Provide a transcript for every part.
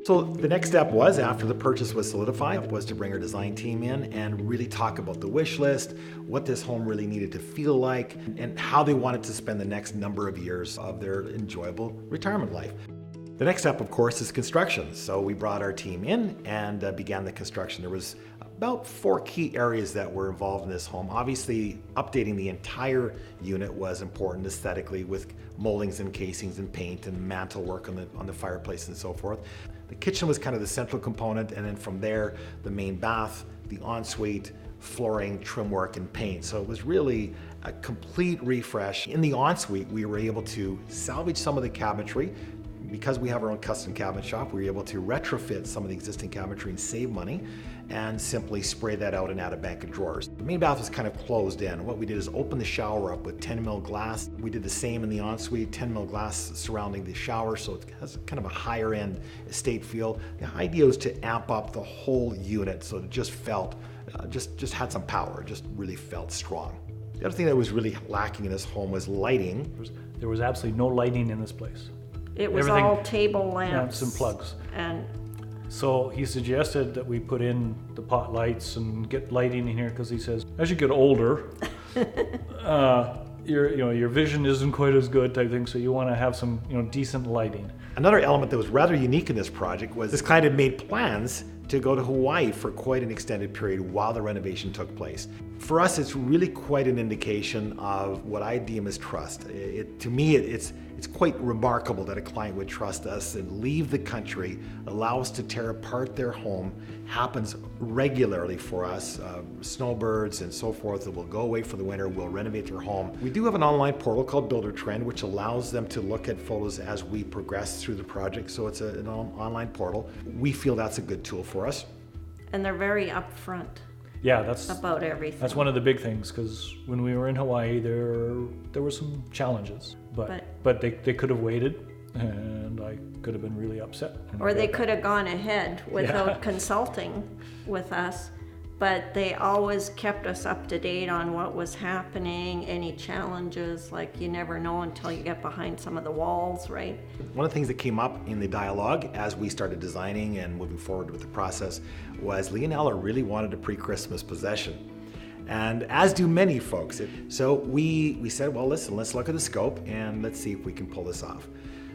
So the next step was, after the purchase was solidified, was to bring our design team in and really talk about the wish list, what this home really needed to feel like, and how they wanted to spend the next number of years of their enjoyable retirement life. The next step, of course, is construction. So we brought our team in and began the construction. There was about 4 key areas that were involved in this home. Obviously, updating the entire unit was important aesthetically, with moldings and casings and paint and mantle work on the fireplace and so forth. The kitchen was kind of the central component, and then from there, the main bath, the ensuite, flooring, trim work, and paint. So it was really a complete refresh. In the ensuite, we were able to salvage some of the cabinetry. Because we have our own custom cabinet shop, we were able to retrofit some of the existing cabinetry and save money, and simply spray that out and add a bank of drawers. The main bath was kind of closed in. What we did is open the shower up with 10 mil glass. We did the same in the ensuite, 10 mil glass surrounding the shower, so it has kind of a higher end estate feel. The idea was to amp up the whole unit so it just felt, just had some power, just really felt strong. The other thing that was really lacking in this home was lighting. There was absolutely no lighting in this place. It was Everything, all table lamps and plugs. And so he suggested that we put in the pot lights and get lighting in here, because he says, as you get older, your vision isn't quite as good type thing, so you want to have some decent lighting. Another element that was rather unique in this project was this client had made plans to go to Hawaii for quite an extended period while the renovation took place. For us, it's really quite an indication of what I deem as trust. To me, it's quite remarkable that a client would trust us and leave the country, allow us to tear apart their home. Happens regularly for us. Snowbirds and so forth that will go away for the winter, will renovate their home. We do have an online portal called Builder Trend, which allows them to look at photos as we progress through the project. So it's an online portal. We feel that's a good tool for us. and they're very upfront Yeah, that's about everything. That's one of the big things, because when we were in Hawaii, there were some challenges, but they could have waited, and I could have been really upset. Or they could have gone ahead without consulting with us, but they always kept us up to date on what was happening, any challenges. Like, you never know until you get behind some of the walls, right? One of the things that came up in the dialogue as we started designing and moving forward with the process was Leonella really wanted a pre-Christmas possession. And as do many folks. So we said, well, listen, let's look at the scope and let's see if we can pull this off.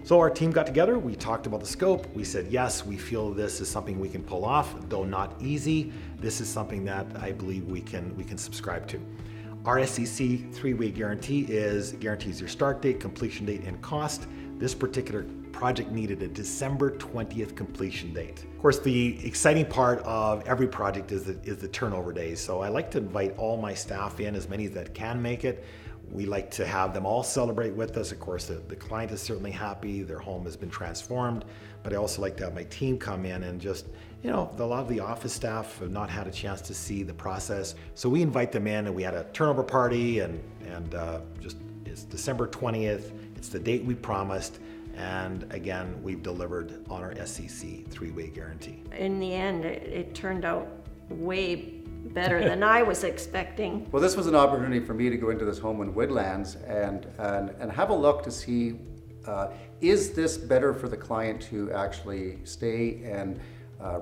So our team got together, we talked about the scope, we said, yes, we feel this is something we can pull off, though not easy. This is something that I believe we can subscribe to. Our SEC 3-way guarantee guarantees your start date, completion date, and cost. This particular project needed a December 20th completion date. Of course, the exciting part of every project is the turnover days. So I like to invite all my staff in, as many that can make it. We like to have them all celebrate with us. Of course, the client is certainly happy, their home has been transformed, but I also like to have my team come in and just, a lot of the office staff have not had a chance to see the process. So we invite them in, and we had a turnover party, and it's December 20th, it's the date we promised, and again, we've delivered on our SEC 3-way guarantee. In the end, it turned out way better than I was expecting. Well, this was an opportunity for me to go into this home in Woodlands and have a look to see, is this better for the client to actually stay and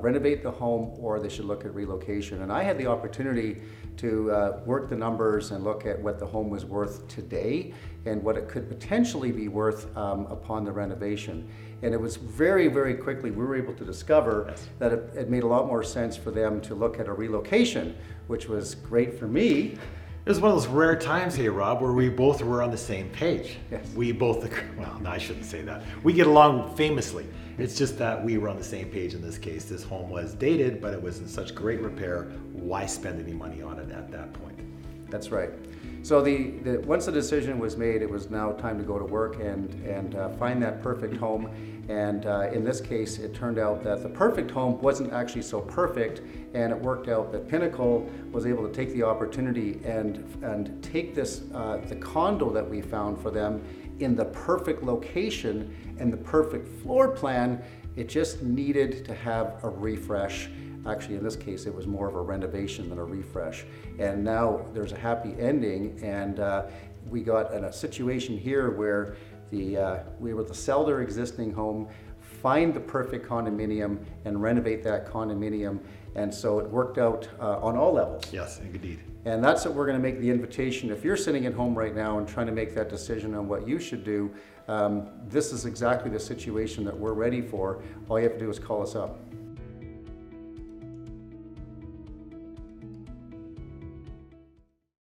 renovate the home, or they should look at relocation. And I had the opportunity to work the numbers and look at what the home was worth today and what it could potentially be worth upon the renovation. And it was very, very quickly we were able to discover that it made a lot more sense for them to look at a relocation, which was great for me. It was one of those rare times here, Rob, where we both were on the same page. Yes. We both, well, no, I shouldn't say that. We get along famously. It's just that we were on the same page in this case. This home was dated, but it was in such great repair. Why spend any money on it at that point? That's right. So once the decision was made, it was now time to go to work and find that perfect home. And in this case, it turned out that the perfect home wasn't actually so perfect, and it worked out that Pinnacle was able to take the opportunity and take this the condo that we found for them in the perfect location and the perfect floor plan. It just needed to have a refresh. Actually, in this case, it was more of a renovation than a refresh. And now there's a happy ending, and we got in a situation here where we were to sell their existing home, find the perfect condominium and renovate that condominium. And so it worked out on all levels. Yes, indeed. And that's what we're going to make the invitation. If you're sitting at home right now and trying to make that decision on what you should do, this is exactly the situation that we're ready for. All you have to do is call us up.